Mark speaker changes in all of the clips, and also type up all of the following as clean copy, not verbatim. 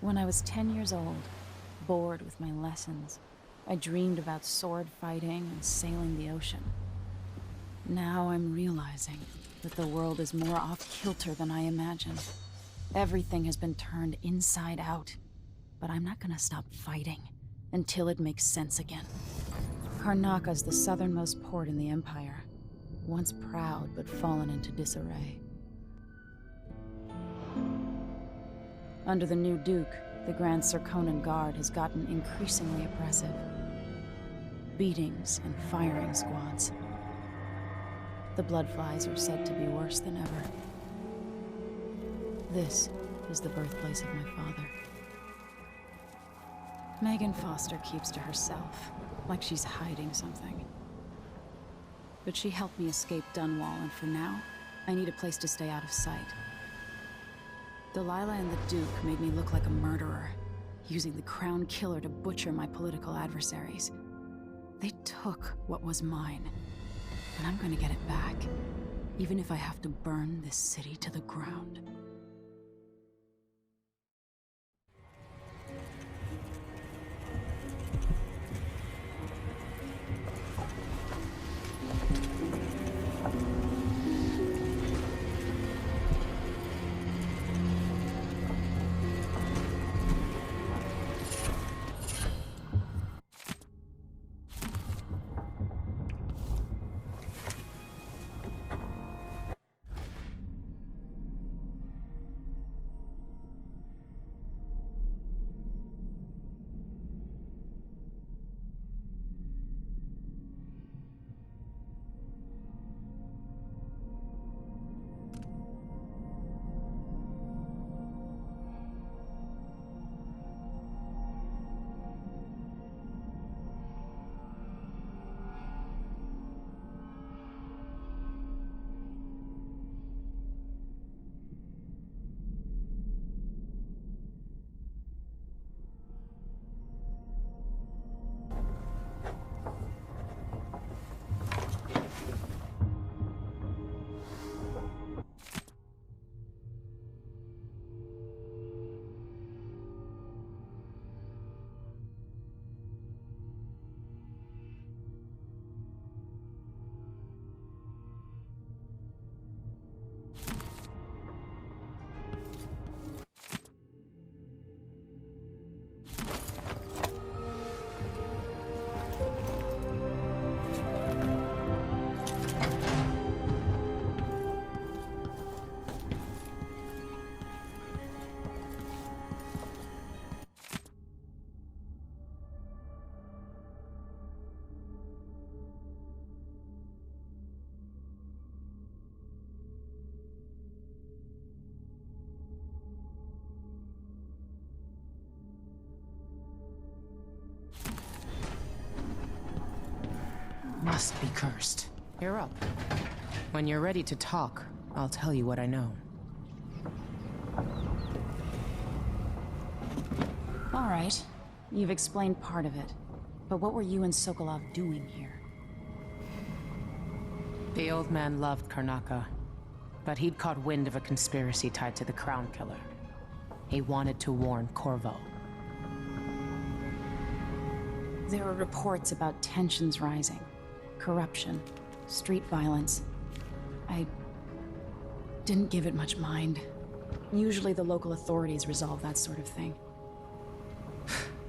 Speaker 1: When I was 10 years old, bored with my lessons, I dreamed about sword fighting and sailing the ocean. Now I'm realizing that the world is more off-kilter than I imagined. Everything has been turned inside out, but I'm not gonna stop fighting until it makes sense again. Karnaka's the southernmost port in the Empire, once proud but fallen into disarray. Under the new Duke, the Grand Serkonan Guard has gotten increasingly oppressive. Beatings and firing squads. The Bloodflies are said to be worse than ever. This is the birthplace of my father. Megan Foster keeps to herself, like she's hiding something. But she helped me escape Dunwall, and for now, I need a place to stay out of sight. Delilah and the Duke made me look like a murderer, using the Crown Killer to butcher my political adversaries. They took what was mine, and I'm gonna get it back, even if I have to burn this city to the ground.
Speaker 2: Must be cursed. You're up. When you're ready to talk, I'll tell you what I know.
Speaker 1: All right. You've explained part of it. But what were you and Sokolov doing here?
Speaker 2: The old man loved Karnaka, but he'd caught wind of a conspiracy tied to the Crown Killer. He wanted to warn Corvo.
Speaker 1: There were reports about tensions rising. Corruption, street violence. I didn't give it much mind. Usually the local authorities resolve that sort of thing.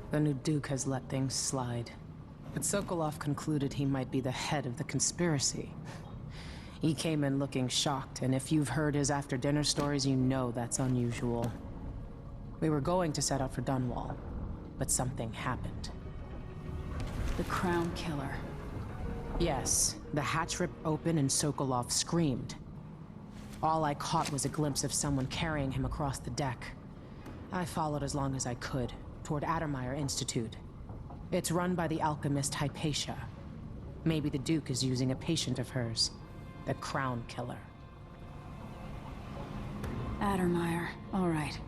Speaker 2: The new Duke has let things slide. But Sokolov concluded he might be the head of the conspiracy. He came in looking shocked, and if you've heard his after-dinner stories, you know that's unusual. We were going to set out for Dunwall, but something happened.
Speaker 1: The Crown Killer.
Speaker 2: Yes, the hatch ripped open and Sokolov screamed. All I caught was a glimpse of someone carrying him across the deck. I followed as long as I could, toward Addermire Institute. It's run by the alchemist Hypatia. Maybe the Duke is using a patient of hers, the Crown Killer.
Speaker 1: Addermire. All right.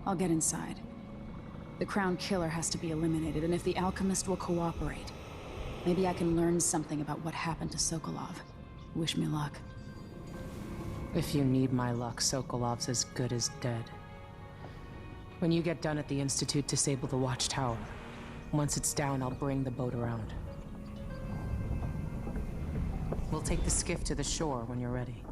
Speaker 1: I'll get inside. The Crown Killer has to be eliminated, and if the alchemist will cooperate, maybe I can learn something about what happened to Sokolov. Wish me luck.
Speaker 2: If you need my luck, Sokolov's as good as dead. When you get done at the Institute, disable the watchtower. Once it's down, I'll bring the boat around. We'll take the skiff to the shore when you're ready.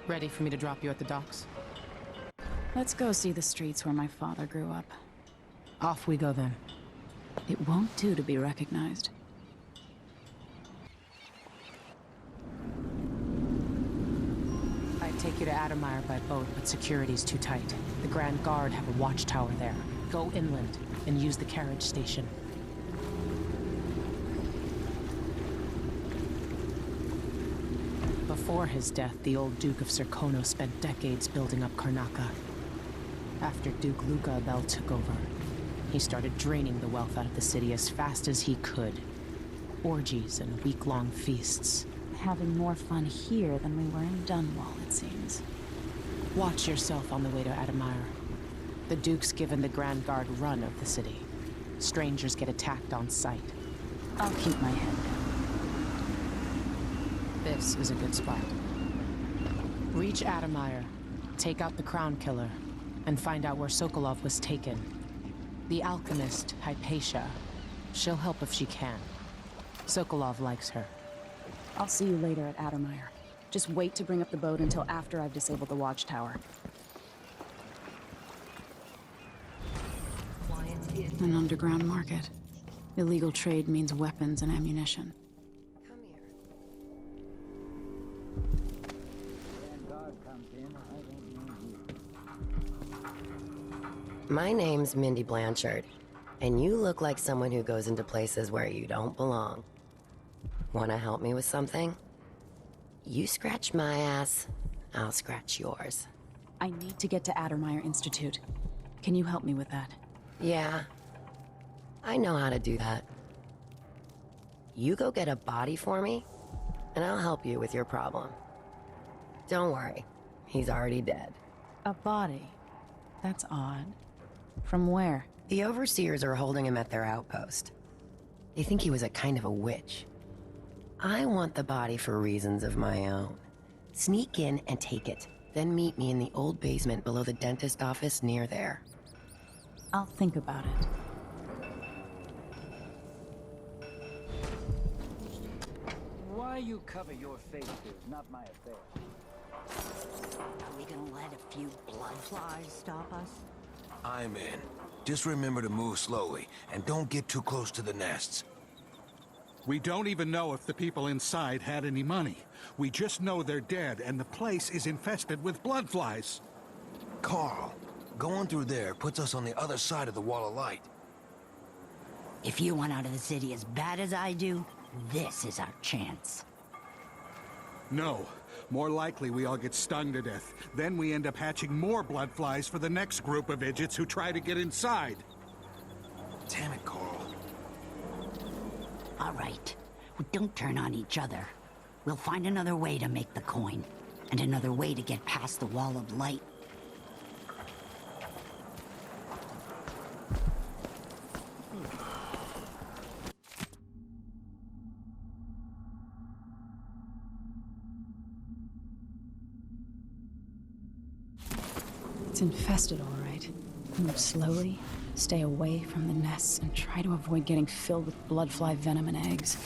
Speaker 2: Ready for me to drop you at the docks?
Speaker 1: Let's go see the streets where my father grew up.
Speaker 2: Off we go then.
Speaker 1: It won't do to be recognized.
Speaker 2: I'd take you to Addermire by boat, but security's too tight. The Grand Guard have a watchtower there. Go inland and use the carriage station. Before his death, the old Duke of Serkono spent decades building up Karnaca. After Duke Luca Abel took over, he started draining the wealth out of the city as fast as he could. Orgies and week-long feasts.
Speaker 1: Having more fun here than we were in Dunwall, it seems.
Speaker 2: Watch yourself on the way to Addermire. The Duke's given the Grand Guard run of the city. Strangers get attacked on sight.
Speaker 1: I'll keep my head down.
Speaker 2: This is a good spot. Reach Addermire, take out the Crown Killer, and find out where Sokolov was taken. The alchemist, Hypatia. She'll help if she can. Sokolov likes her.
Speaker 1: I'll see you later at Addermire. Just wait to bring up the boat until after I've disabled the watchtower. An underground market. Illegal trade means weapons and ammunition.
Speaker 3: My name's Mindy Blanchard, and you look like someone who goes into places where you don't belong. Want to help me with something? You scratch my ass, I'll scratch yours.
Speaker 1: I need to get to Addermire Institute. Can you help me with that?
Speaker 3: Yeah, I know how to do that. You go get a body for me, and I'll help you with your problem. Don't worry, he's already dead.
Speaker 1: A body? That's odd. From where?
Speaker 3: The overseers are holding him at their outpost. They think he was a kind of a witch. I want the body for reasons of my own. Sneak in and take it, then meet me in the old basement below the dentist office near there.
Speaker 1: I'll think about it.
Speaker 4: Why you cover your face is not my affair.
Speaker 5: Are we gonna let a few bloodflies stop us?
Speaker 6: I'm in. Just remember to move slowly, and don't get too close to the nests.
Speaker 7: We don't even know if the people inside had any money. We just know they're dead, and the place is infested with bloodflies.
Speaker 6: Carl, going through there puts us on the other side of the wall of light.
Speaker 5: If you want out of the city as bad as I do, this is our chance.
Speaker 7: No. More likely we all get stung to death. Then we end up hatching more bloodflies for the next group of idiots who try to get inside.
Speaker 6: Damn it, Carl.
Speaker 5: All right. We don't turn on each other. We'll find another way to make the coin. And another way to get past the wall of light.
Speaker 1: It's infested, all right. Move slowly, stay away from the nests, and try to avoid getting filled with bloodfly venom and eggs.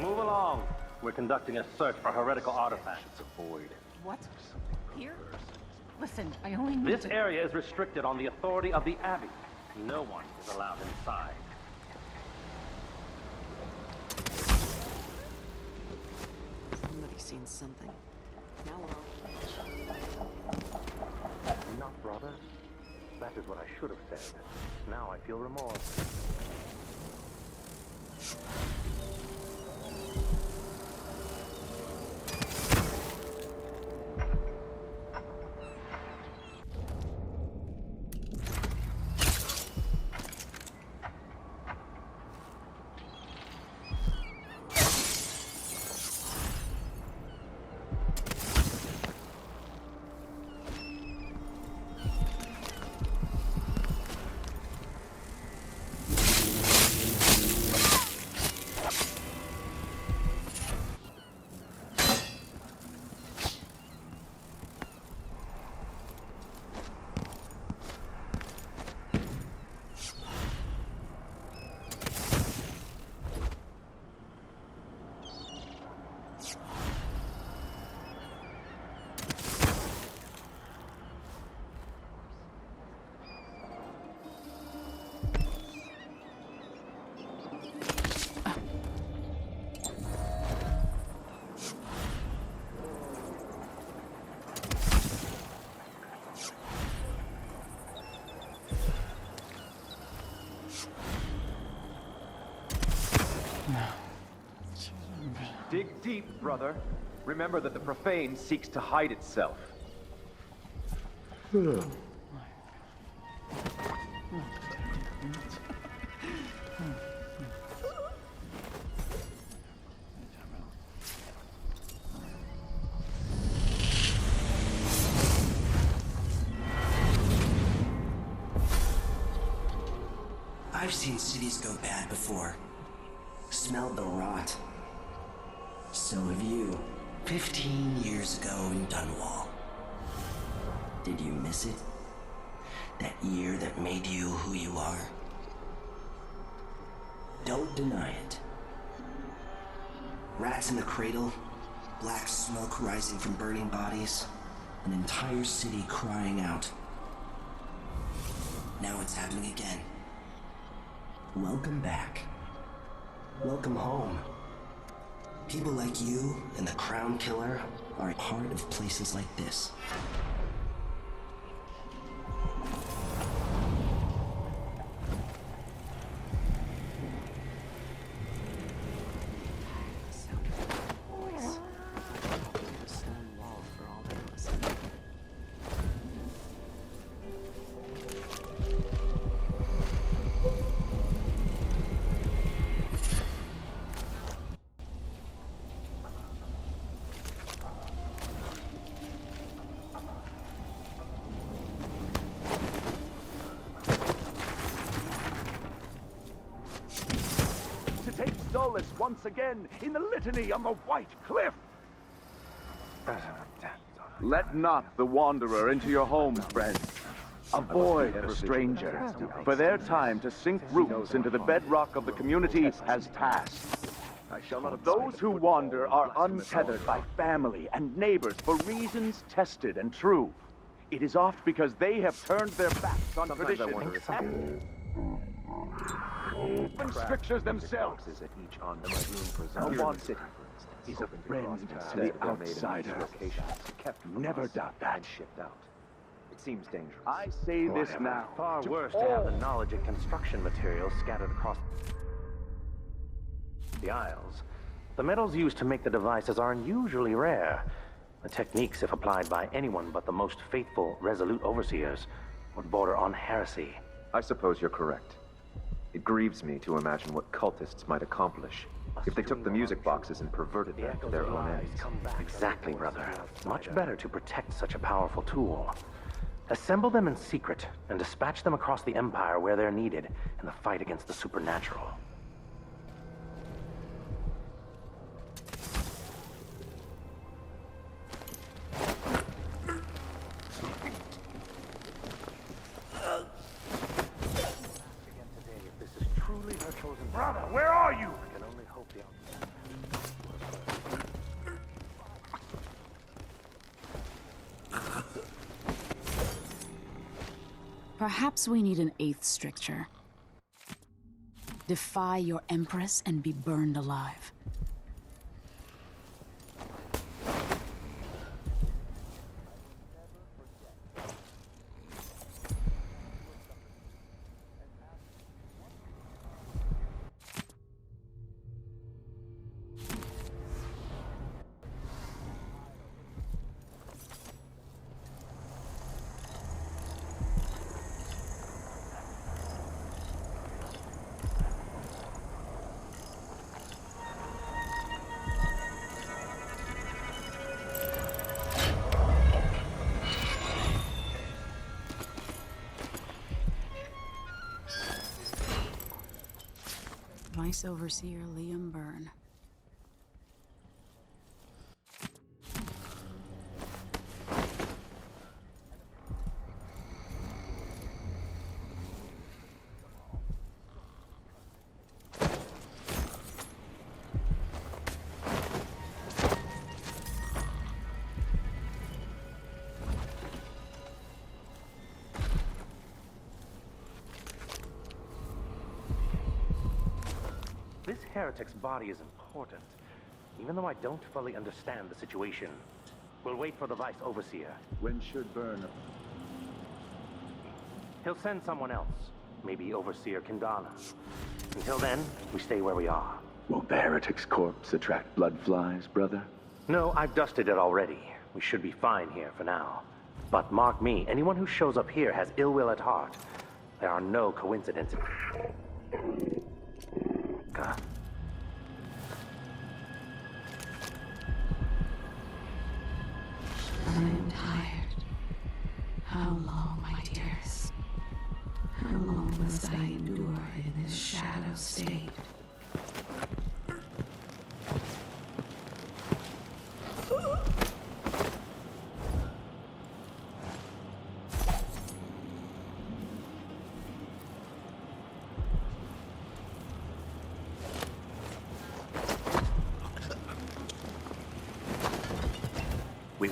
Speaker 8: Move along. We're conducting a search for heretical artifacts. Avoid.
Speaker 9: What? Here? Listen, I only need
Speaker 8: This
Speaker 9: to...
Speaker 8: area is restricted on the authority of the Abbey. No one is allowed inside.
Speaker 9: Somebody's seen something. Now
Speaker 8: Not, brother. That is what I should have said. Now I feel remorse. Dig deep, brother. Remember that the profane seeks to hide itself.
Speaker 10: I've seen cities go bad before. Smelled the rot. So have you. 15 years ago in Dunwall. Did you miss it? That year that made you who you are? Don't deny it. Rats in the cradle, black smoke rising from burning bodies, an entire city crying out. Now it's happening again. Welcome back. Welcome home. People like you and the Crown Killer are a part of places like this.
Speaker 8: Solace once again in the litany on the White Cliff. Let not the wanderer into your home, friends. Avoid the stranger, for their time to sink roots into the bedrock of the community has passed. Those who wander are untethered by family and neighbors for reasons tested and true. It is oft because they have turned their backs on tradition and strictures themselves. Unwanted is a friend to the outsider. Never doubt that.
Speaker 11: It seems dangerous.
Speaker 8: I say this now.
Speaker 11: Far worse to have the knowledge and construction materials scattered across the Isles. The metals used to make the devices are unusually rare. The techniques, if applied by anyone but the most faithful, resolute overseers, would border on heresy. I suppose you're correct. It grieves me to imagine what cultists might accomplish if they took the music boxes and perverted them to their own ends.
Speaker 10: Exactly, brother. Much better to protect such a powerful tool. Assemble them in secret and dispatch them across the Empire where they're needed in the fight against the supernatural.
Speaker 8: Brother, where are you?
Speaker 11: I can only hope the
Speaker 1: Perhaps we need an 8th stricture. Defy your Empress and be burned alive. Vice Overseer Liam Byrne.
Speaker 11: This heretic's body is important, even though I don't fully understand the situation. We'll wait for the Vice Overseer.
Speaker 8: When should Byrne?
Speaker 11: He'll send someone else, maybe Overseer Kindana. Until then, we stay where we are.
Speaker 8: Won't the heretic's corpse attract blood flies, brother?
Speaker 11: No, I've dusted it already. We should be fine here for now. But mark me, anyone who shows up here has ill will at heart. There are no coincidences. God.
Speaker 1: I am tired. How long, my dearest? How long must I endure in this shadow state?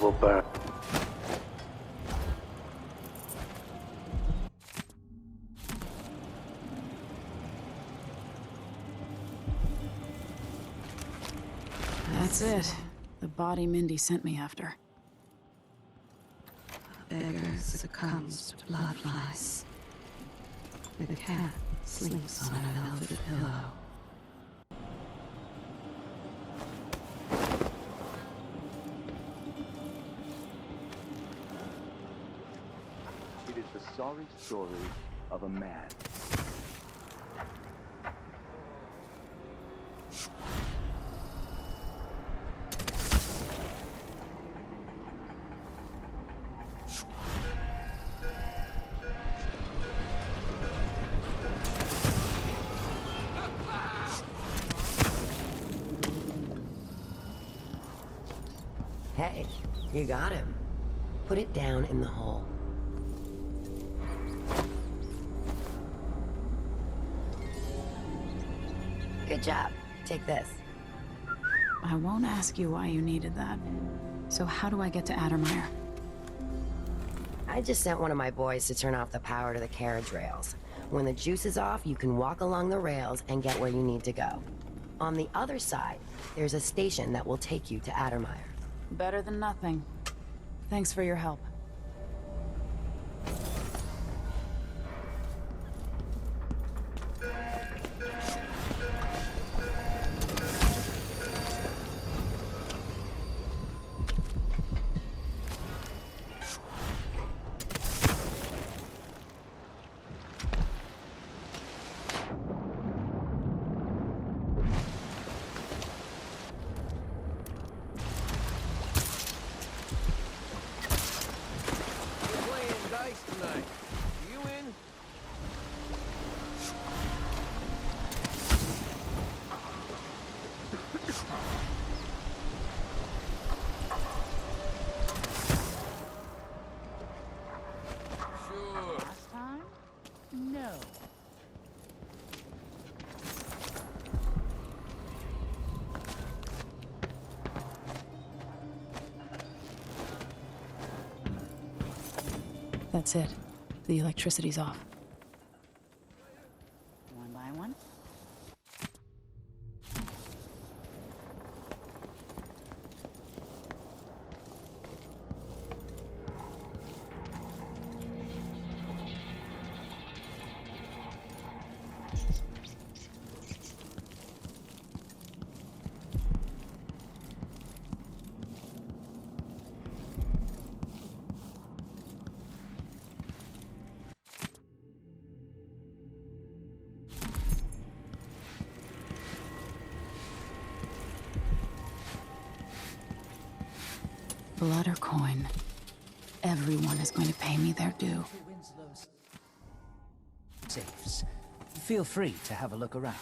Speaker 11: will burn.
Speaker 1: That's it. The body Mindy sent me after.
Speaker 12: A beggar succumbs to blood flies. The cat sleeps on a velvet pillow.
Speaker 8: It is the sorry story of a man.
Speaker 3: Hey, you got him. Put it down in the hole. Good job. Take this.
Speaker 1: I won't ask you why you needed that. So how do I get to Addermire?
Speaker 3: I just sent one of my boys to turn off the power to the carriage rails. When the juice is off, you can walk along the rails and get where you need to go. On the other side, there's a station that will take you to Addermire.
Speaker 1: Better than nothing. Thanks for your help. That's it. The electricity's off.
Speaker 9: One by one.
Speaker 1: Blood or coin. Everyone is going to pay me their due.
Speaker 4: Winslow's safes. Feel free to have a look around.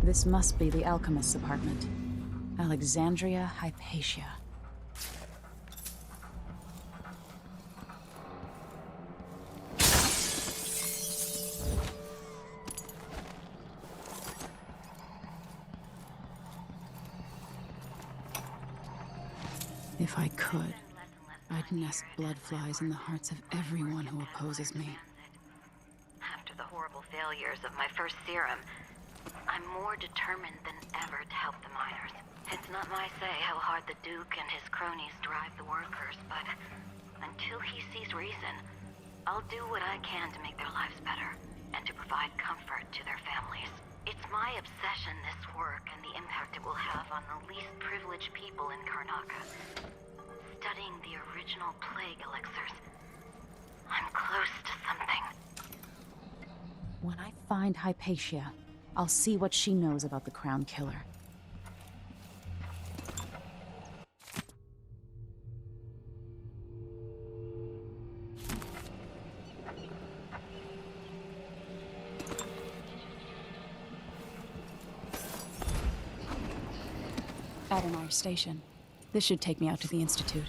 Speaker 1: This must be the alchemist's apartment. Alexandria Hypatia. If I could, I'd nest blood flies in the hearts of everyone who opposes me.
Speaker 13: After the horrible failures of my first serum, I'm more determined than ever to help the miners. It's not my say how hard the Duke and his cronies drive the workers, but until he sees reason, I'll do what I can to make their lives better and to provide comfort to their families. It's my obsession, this work, and the impact it will have on the least privileged people in Karnaca. Studying the original plague elixirs, I'm close to something.
Speaker 1: When I find Hypatia, I'll see what she knows about the Crown Killer. Addermire Station. This should take me out to the Institute.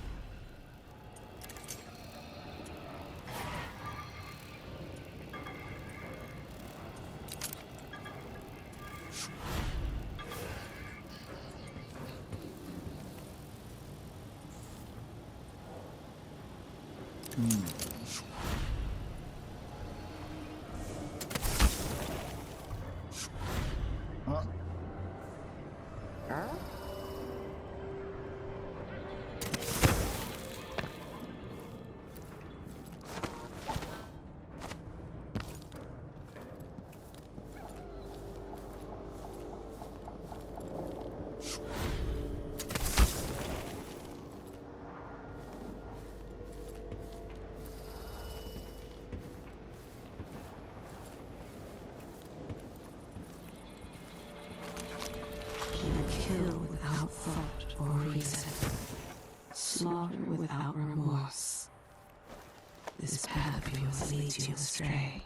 Speaker 12: Kill without thought or reason. Slaughter without remorse. This path of yours leads you astray.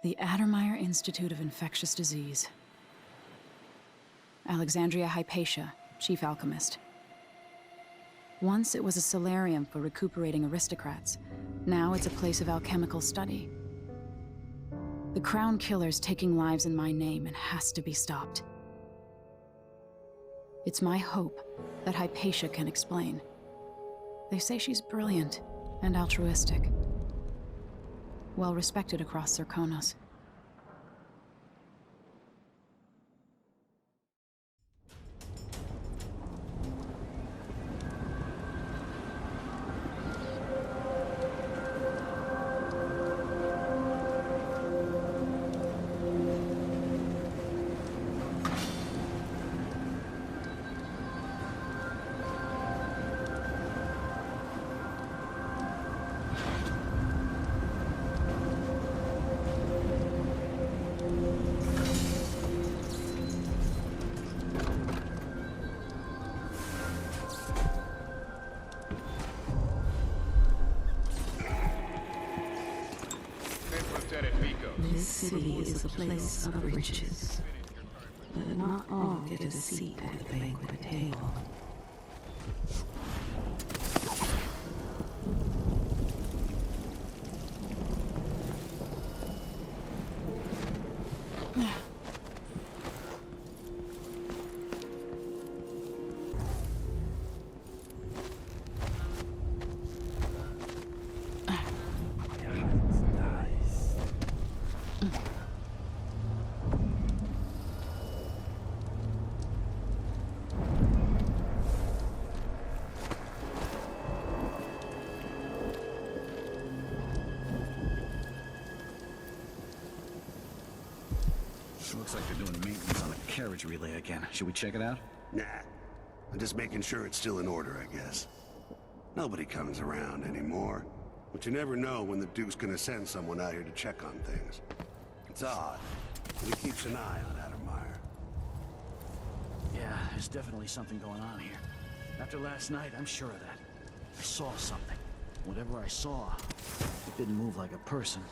Speaker 1: The Addermire Institute of Infectious Disease. Alexandria Hypatia, chief alchemist. Once it was a solarium for recuperating aristocrats. Now it's a place of alchemical study. The Crown Killer's taking lives in my name and has to be stopped. It's my hope that Hypatia can explain. They say she's brilliant and altruistic. Well respected across Zirconos.
Speaker 12: This city is a place of riches, but not all get a seat at the banquet table.
Speaker 14: Looks like they're doing maintenance on a carriage relay again. Should we check it out?
Speaker 15: Nah. I'm just making sure it's still in order, I guess. Nobody comes around anymore. But you never know when the Duke's gonna send someone out here to check on things. It's odd, but he keeps an eye on Addermire.
Speaker 14: Yeah, there's definitely something going on here. After last night, I'm sure of that. I saw something. Whatever I saw, it didn't move like a person.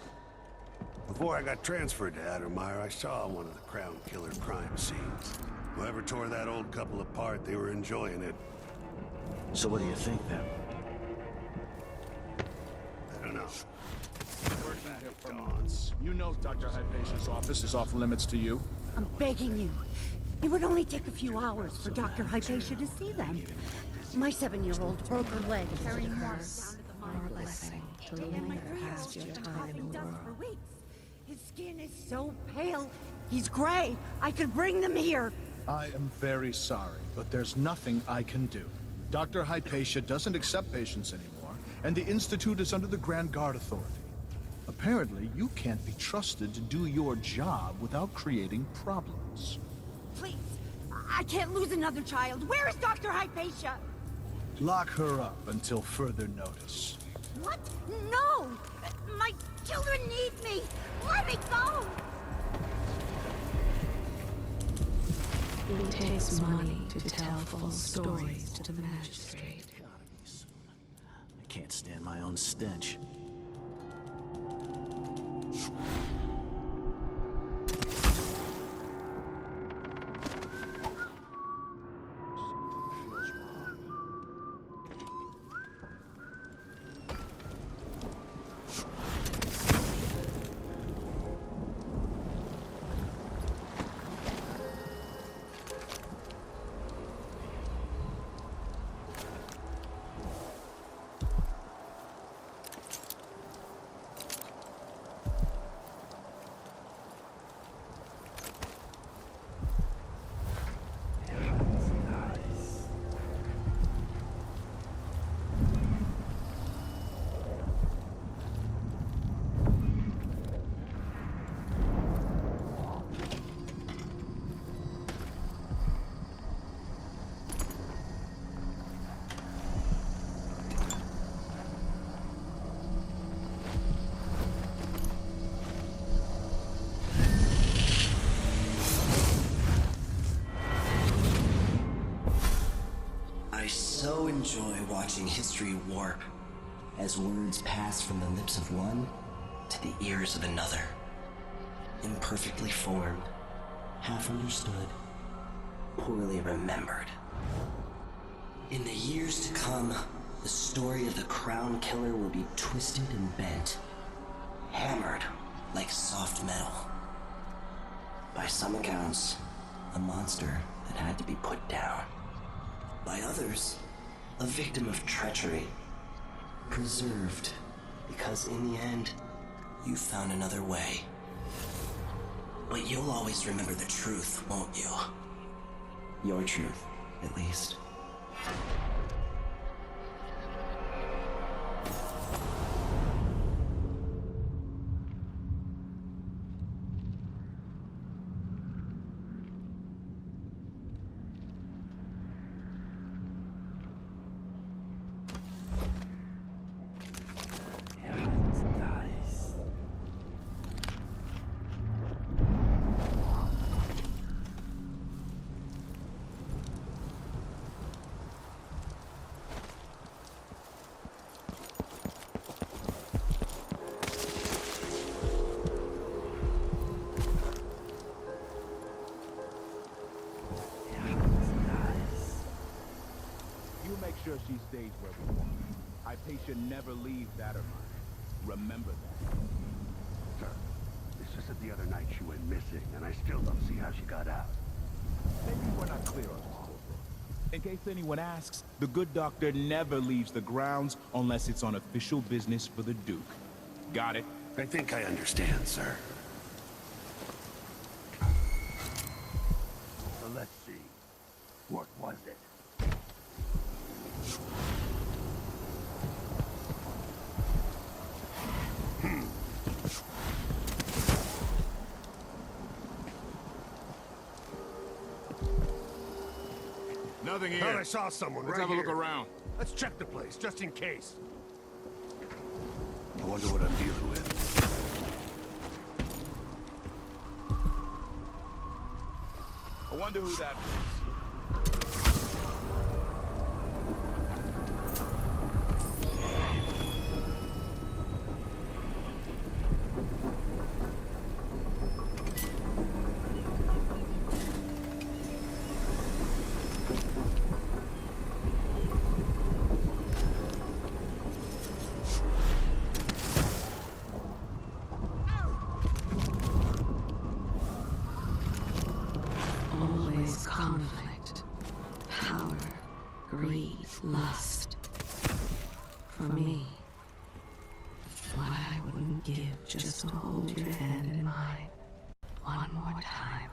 Speaker 15: Before I got transferred to Addermire, I saw one of the Crown Killer crime scenes. Whoever tore that old couple apart, they were enjoying it.
Speaker 14: So what do you think, then?
Speaker 15: I don't know.
Speaker 7: Worked here for months. You know Dr. Hypatia's office is off limits to you.
Speaker 5: I'm begging you.
Speaker 16: It would only take a few hours for Dr. Hypatia to see them. My 7-year-old broke her leg carrying water down to the mine.
Speaker 12: Blessing to linger past your time in the world.
Speaker 16: For weeks. His skin is so pale. He's gray. I could bring them here.
Speaker 17: I am very sorry, but there's nothing I can do. Dr. Hypatia doesn't accept patients anymore, and the Institute is under the Grand Guard Authority. Apparently, you can't be trusted to do your job without creating problems.
Speaker 16: Please, I can't lose another child. Where is Dr. Hypatia?
Speaker 17: Lock her up until further notice.
Speaker 16: What? No! My children need me! Let me go!
Speaker 12: It takes money to tell full stories to the magistrate.
Speaker 14: I can't stand my own stench.
Speaker 10: I so enjoy watching history warp as words pass from the lips of one to the ears of another. Imperfectly formed, half understood, poorly remembered. In the years to come, the story of the Crown Killer will be twisted and bent, hammered like soft metal. By some accounts, a monster that had to be put down. By others, a victim of treachery, preserved because in the end, you found another way. But you'll always remember the truth, won't you? Your truth, at least.
Speaker 18: Make sure she stays where we want her. Hypatia never leaves Addermire. Remember that.
Speaker 15: Sir, it's just that the other night she went missing, and I still don't see how she got out.
Speaker 18: Maybe we're not clear on this, Corvo. In case anyone asks, the good doctor never leaves the grounds unless it's on official business for the Duke. Got it?
Speaker 15: I think I understand, sir. So let's see. What was it?
Speaker 18: Nothing here.
Speaker 15: Thought I saw someone
Speaker 18: Let's
Speaker 15: right
Speaker 18: have a
Speaker 15: here.
Speaker 18: look around.
Speaker 15: Let's check the place, just in case. I wonder what I'm dealing with.
Speaker 18: I wonder who that was.
Speaker 12: Always breathe lust. For me, what I wouldn't give just to hold your hand in mine one more time.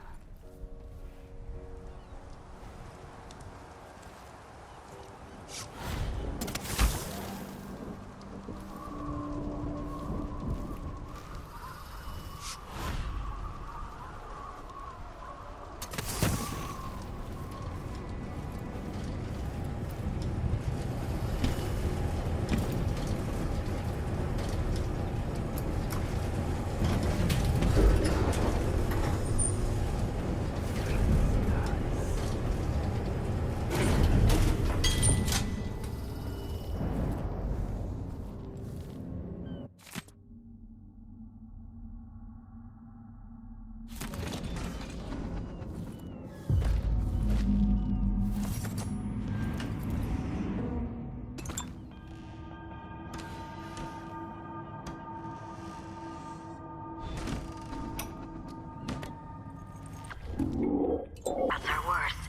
Speaker 13: That's our worst,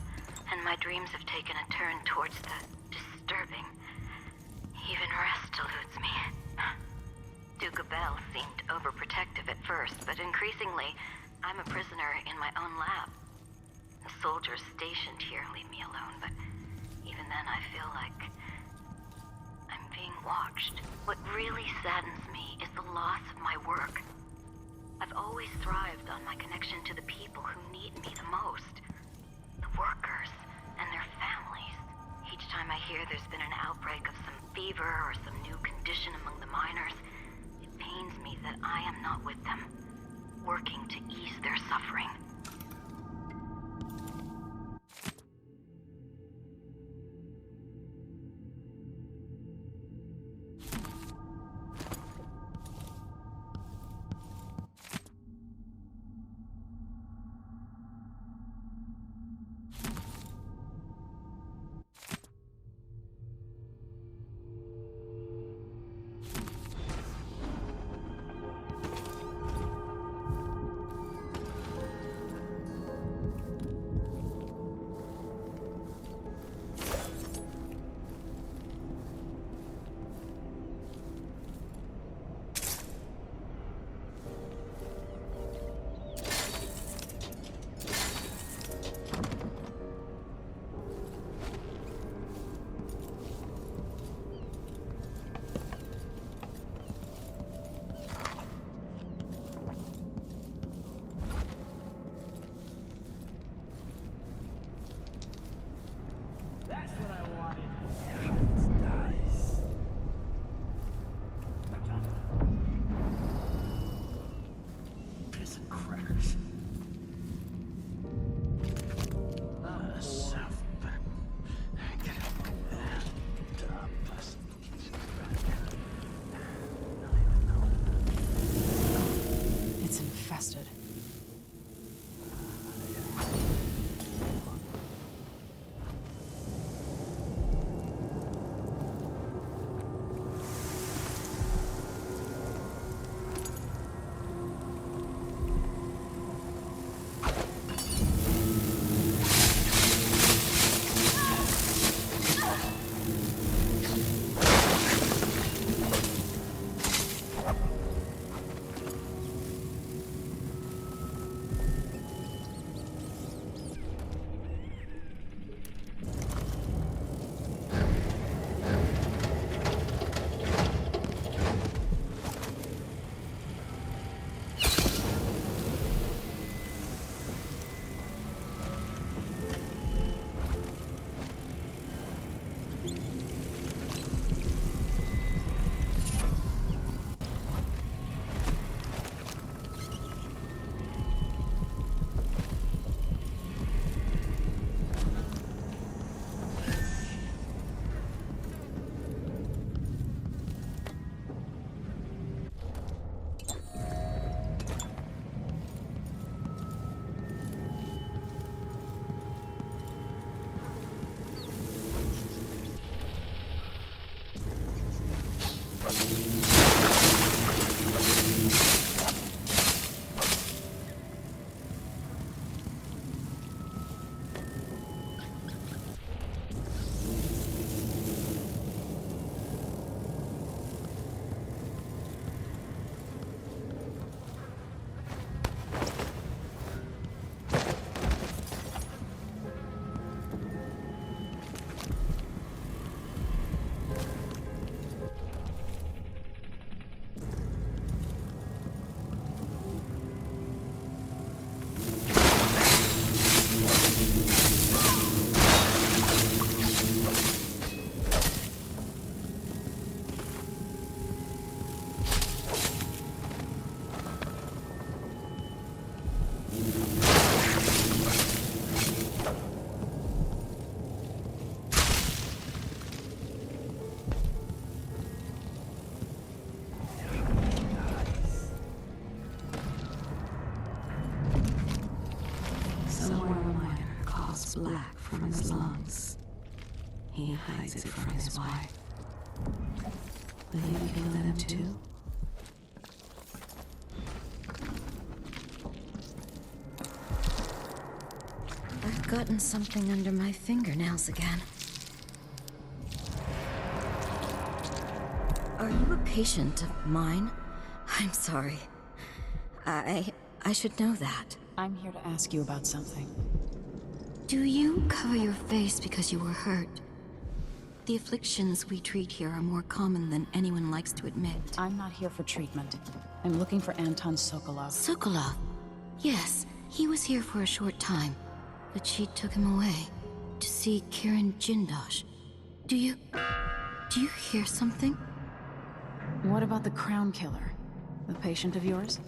Speaker 13: and my dreams have taken a turn towards the disturbing. Even rest eludes me. Duke Bell seemed overprotective at first, but increasingly, I'm a prisoner in my own lab. The soldiers stationed here leave me alone, but even then I feel like I'm being watched. What really saddens me is the loss of my work. I've always thrived on my connection to the people who need me the most. The workers and their families. Each time I hear there's been an outbreak of some fever or some new condition among the miners, it pains me that I am not with them, working to ease their suffering.
Speaker 12: He hides it from his wife. Will you kill them too?
Speaker 1: I've gotten something under my fingernails again. Are you a patient of mine? I'm sorry. I should know that.
Speaker 2: I'm here to ask you about something.
Speaker 1: Do you cover your face because you were hurt? The afflictions we treat here are more common than anyone likes to admit.
Speaker 2: I'm not here for treatment. I'm looking for Anton Sokolov.
Speaker 1: Sokolov? Yes, he was here for a short time, but she took him away to see Kirin Jindosh. Do you hear something?
Speaker 2: What about the Crown Killer? The patient of yours?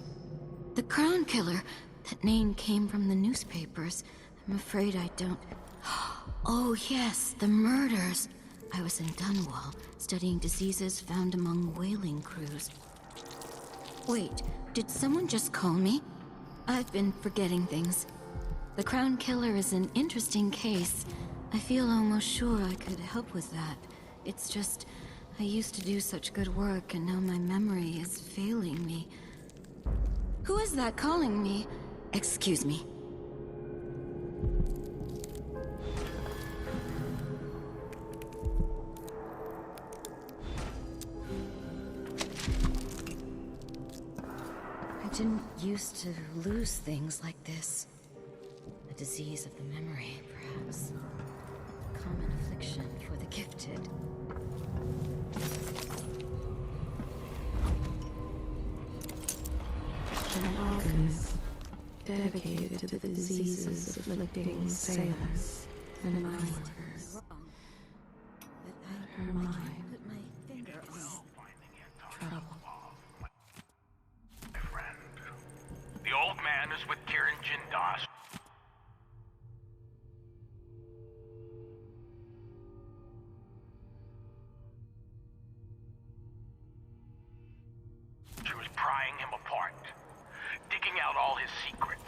Speaker 1: The Crown Killer? That name came from the newspapers. I'm afraid I don't... Oh yes, the murders. I was in Dunwall, studying diseases found among whaling crews. Wait, did someone just call me? I've been forgetting things. The Crown Killer is an interesting case. I feel almost sure I could help with that. It's just, I used to do such good work and now my memory is failing me. Who is that calling me? Excuse me. I didn't used to lose things like this. A disease of the memory, perhaps. A common affliction for the gifted.
Speaker 12: An alchemist dedicated to the diseases afflicting sailors and mine workers. Her mind
Speaker 1: Put my finger on
Speaker 12: trouble.
Speaker 19: The old man is with Kirin Jindosh. She was prying him apart, digging out all his secrets,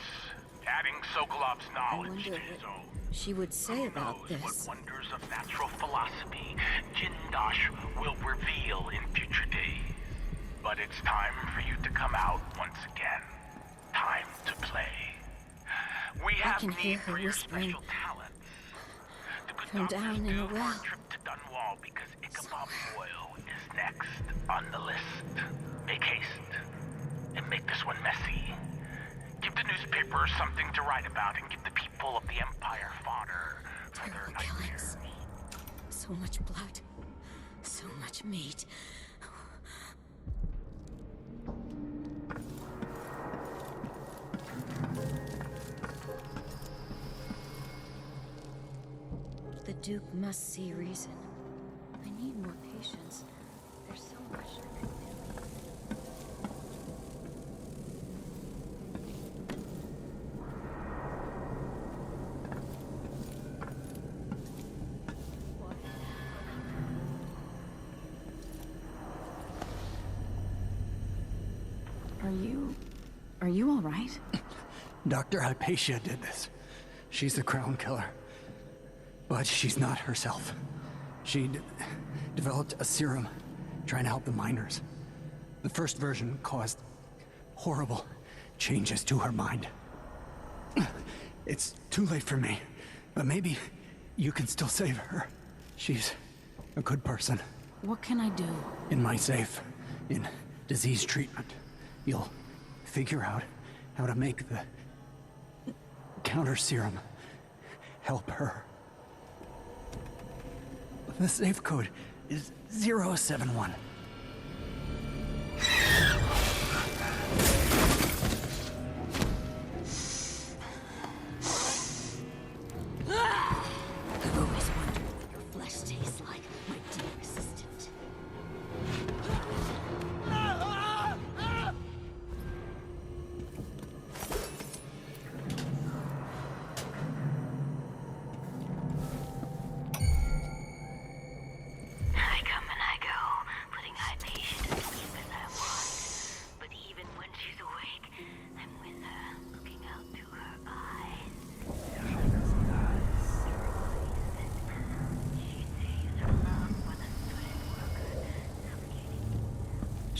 Speaker 19: adding Sokolov's knowledge to his own.
Speaker 1: She would say about
Speaker 19: Who knows
Speaker 1: this.
Speaker 19: what wonders of natural philosophy Jindosh will reveal in future days. But it's time for you to come out once again. Time to play. We have
Speaker 1: can hear
Speaker 19: need
Speaker 1: her
Speaker 19: for your
Speaker 1: whispering
Speaker 19: special talents. The good
Speaker 1: from
Speaker 19: doctors
Speaker 1: down in
Speaker 19: do
Speaker 1: a
Speaker 19: for
Speaker 1: well.
Speaker 19: a trip to Dunwall because Ichabod Oil is next on the list. Make haste and make this one messy. Give the newspapers something to write about and give the people of the Empire fodder for their nightmares.
Speaker 1: So much blood. So much meat. The Duke must see reason. I need more patience. There's so much I could do.
Speaker 2: Are you all right?
Speaker 20: Dr. Hypatia did this. She's the Crown Killer. But she's not herself. She developed a serum trying to help the miners. The first version caused horrible changes to her mind. It's too late for me, but maybe you can still save her. She's a good person.
Speaker 2: What can I do?
Speaker 20: In my safe, in disease treatment, you'll figure out how to make the counter serum help her. The safe code is 071.
Speaker 1: I've always wondered what your flesh tastes like, my dear assistant.
Speaker 13: I come and I go, putting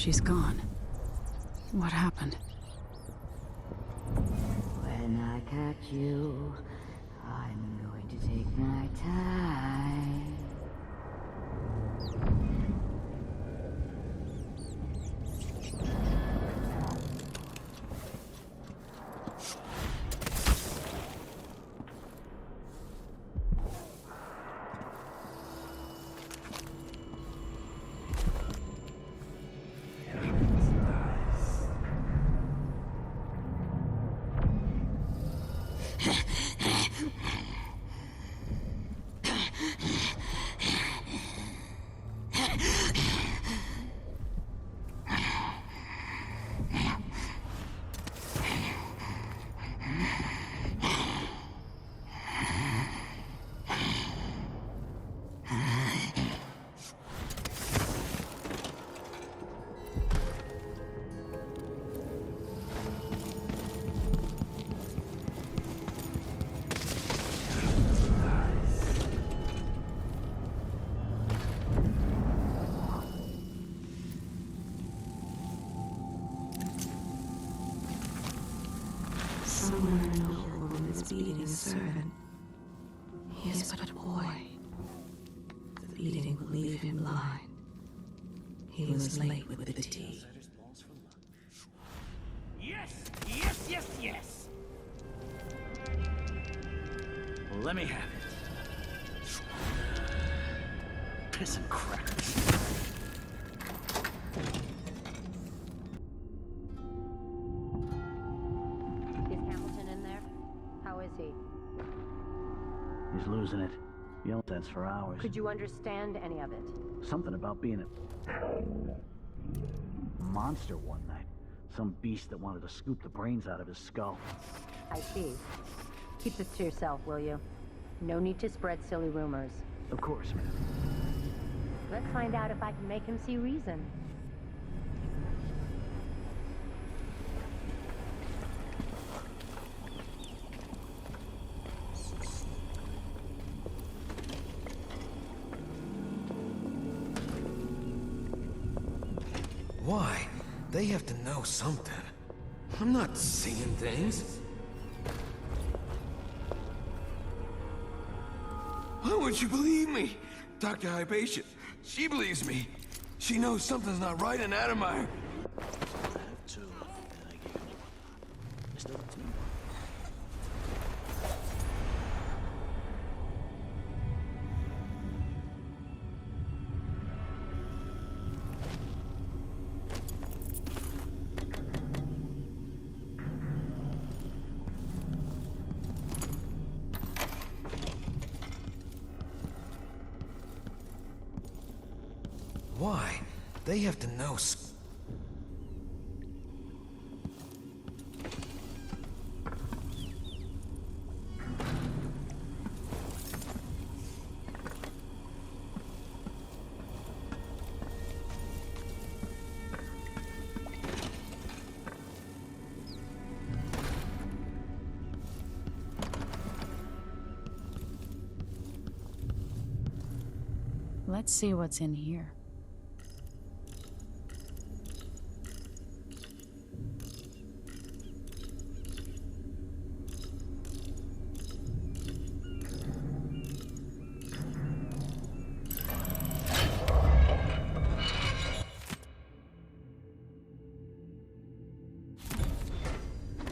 Speaker 1: She's gone. What happened?
Speaker 5: When I catch you, I'm going to take my time.
Speaker 12: Somewhere an old woman is beating a servant. He is but a boy. The beating will leave him blind. He was late with the tea.
Speaker 14: Yes! Yes, yes, yes! Let me have it. Piss and crackers.
Speaker 9: Is Hamilton in there? How is he?
Speaker 14: He's losing it. Yelled sense for hours.
Speaker 9: Could you understand any of it?
Speaker 14: Something about being a monster one night. Some beast that wanted to scoop the brains out of his skull.
Speaker 9: I see. Keep this to yourself, will you? No need to spread silly rumors.
Speaker 14: Of course, ma'am.
Speaker 9: Let's find out if I can make him see reason.
Speaker 6: Why? They have to know something. I'm not seeing things. Why won't you believe me? Dr. Hypatia, she believes me. She knows something's not right in Addermire. Why? They have to know.
Speaker 1: Let's see what's in here.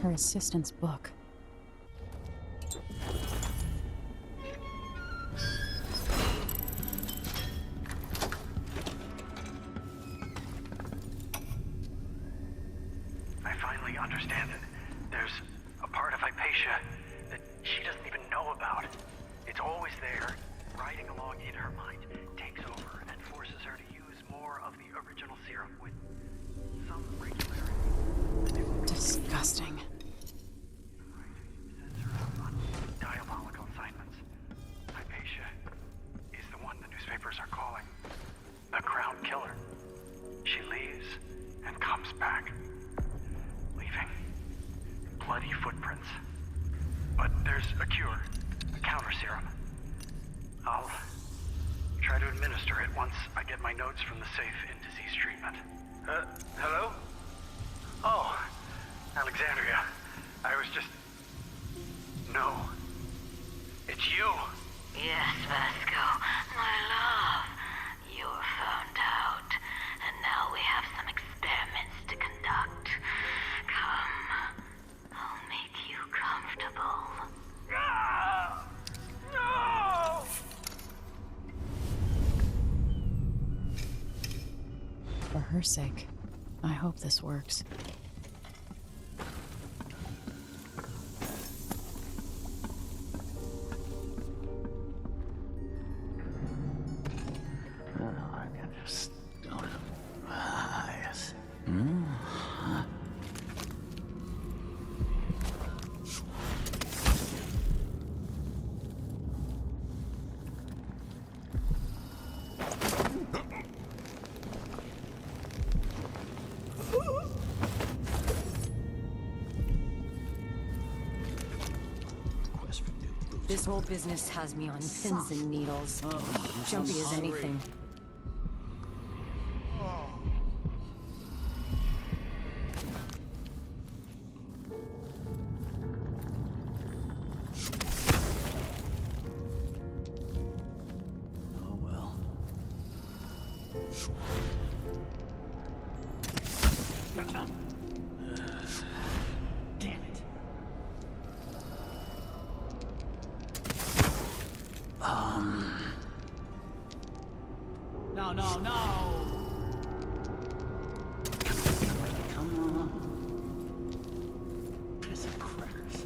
Speaker 1: Her assistant's book.
Speaker 11: I finally understand it. There's a part of Hypatia that she doesn't even know about. It's always there, riding along in her mind, takes over and forces her to use more of the original serum with some regularity.
Speaker 1: Disgusting.
Speaker 11: Diabolical assignments. Hypatia is the one the newspapers are calling the Crown Killer. She leaves and comes back, leaving bloody footprints. But there's a cure, a counter serum. I'll
Speaker 21: Try to administer it once I get my notes from the safe in disease treatment. Hello? Oh, Alexandria. I was just... No. It's you.
Speaker 13: Yes, Vasco, my love. You're found out, and now we have some experiments to conduct. Come, I'll make you comfortable.
Speaker 21: No!
Speaker 1: For her sake, I hope this works.
Speaker 22: This whole business has me on pins and needles. Jumpy as anything.
Speaker 14: Oh well. Damn it. No. Come on. Piss of crackers.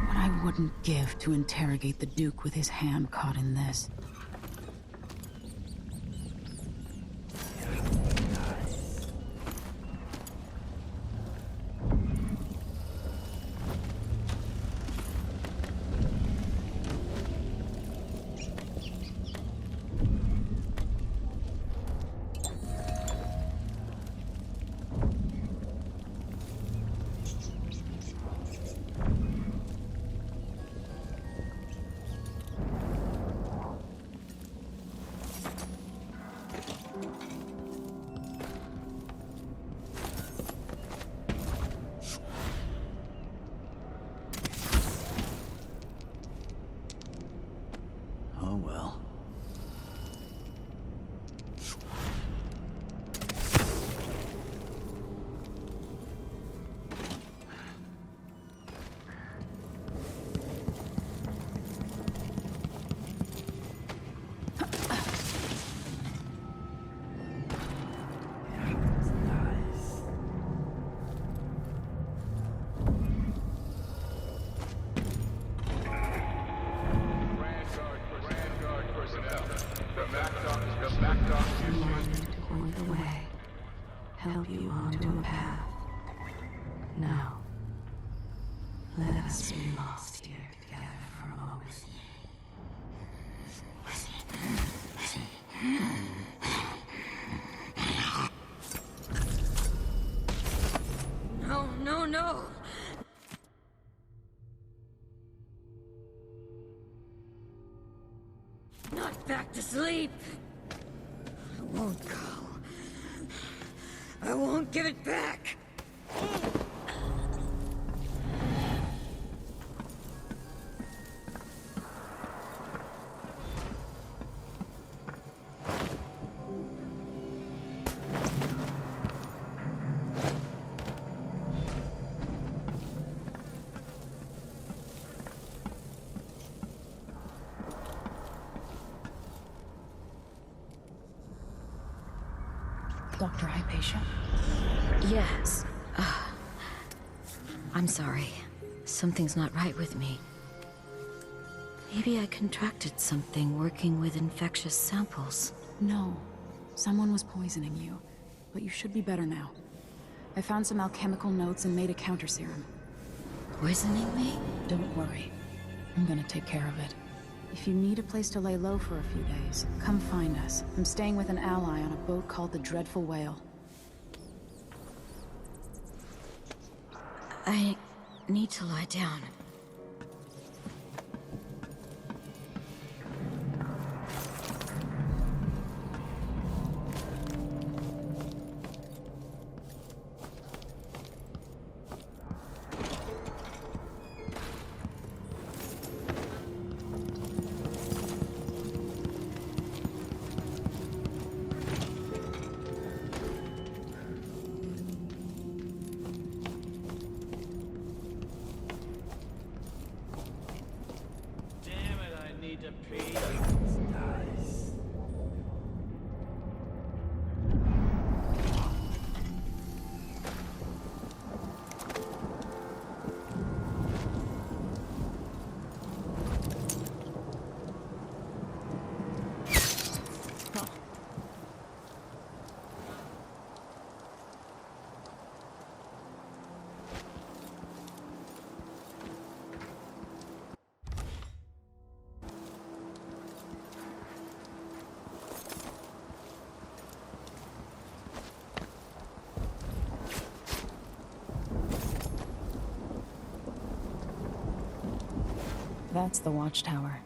Speaker 1: What I wouldn't give to interrogate the Duke with his hand caught in this.
Speaker 14: Oh well.
Speaker 12: Point the way. Help you onto a path. Now, let us be lost here together for a moment.
Speaker 22: No. Not back to sleep. I won't go. I won't give it back.
Speaker 1: Dr. Hypatia?
Speaker 22: Yes. I'm sorry. Something's not right with me. Maybe I contracted something working with infectious samples.
Speaker 1: No. Someone was poisoning you. But you should be better now. I found some alchemical notes and made a counter serum.
Speaker 22: Poisoning me?
Speaker 1: Don't worry. I'm gonna take care of it. If you need a place to lay low for a few days, come find us. I'm staying with an ally on a boat called the Dreadful Whale.
Speaker 22: I need to lie down.
Speaker 1: That's the watchtower.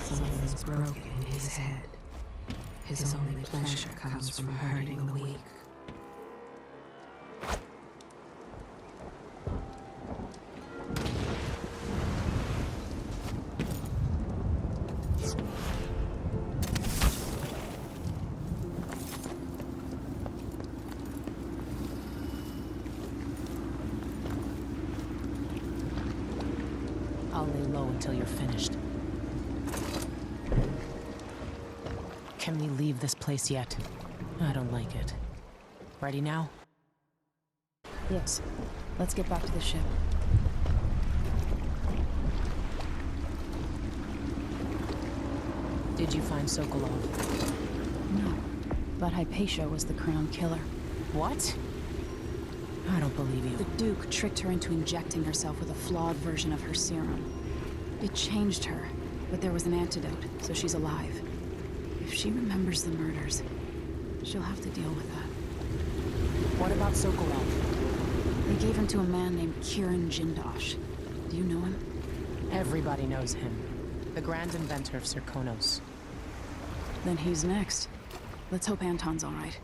Speaker 12: Something's broken in his head. His only pleasure comes from hurting the weak.
Speaker 2: I'll lay low until you're finished. Can we leave this place yet? I don't like it. Ready now?
Speaker 1: Yes. Let's get back to the ship.
Speaker 2: Did you find Sokolov?
Speaker 1: No. But Hypatia was the crown killer.
Speaker 2: What? I don't believe you.
Speaker 1: The Duke tricked her into injecting herself with a flawed version of her serum. It changed her, but there was an antidote, so she's alive. If she remembers the murders, she'll have to deal with that.
Speaker 2: What about Sokolov?
Speaker 1: They gave him to a man named Kiran Jindosh. Do you know him?
Speaker 2: Everybody knows him. The grand inventor of Zirconos.
Speaker 1: Then he's next. Let's hope Anton's all right.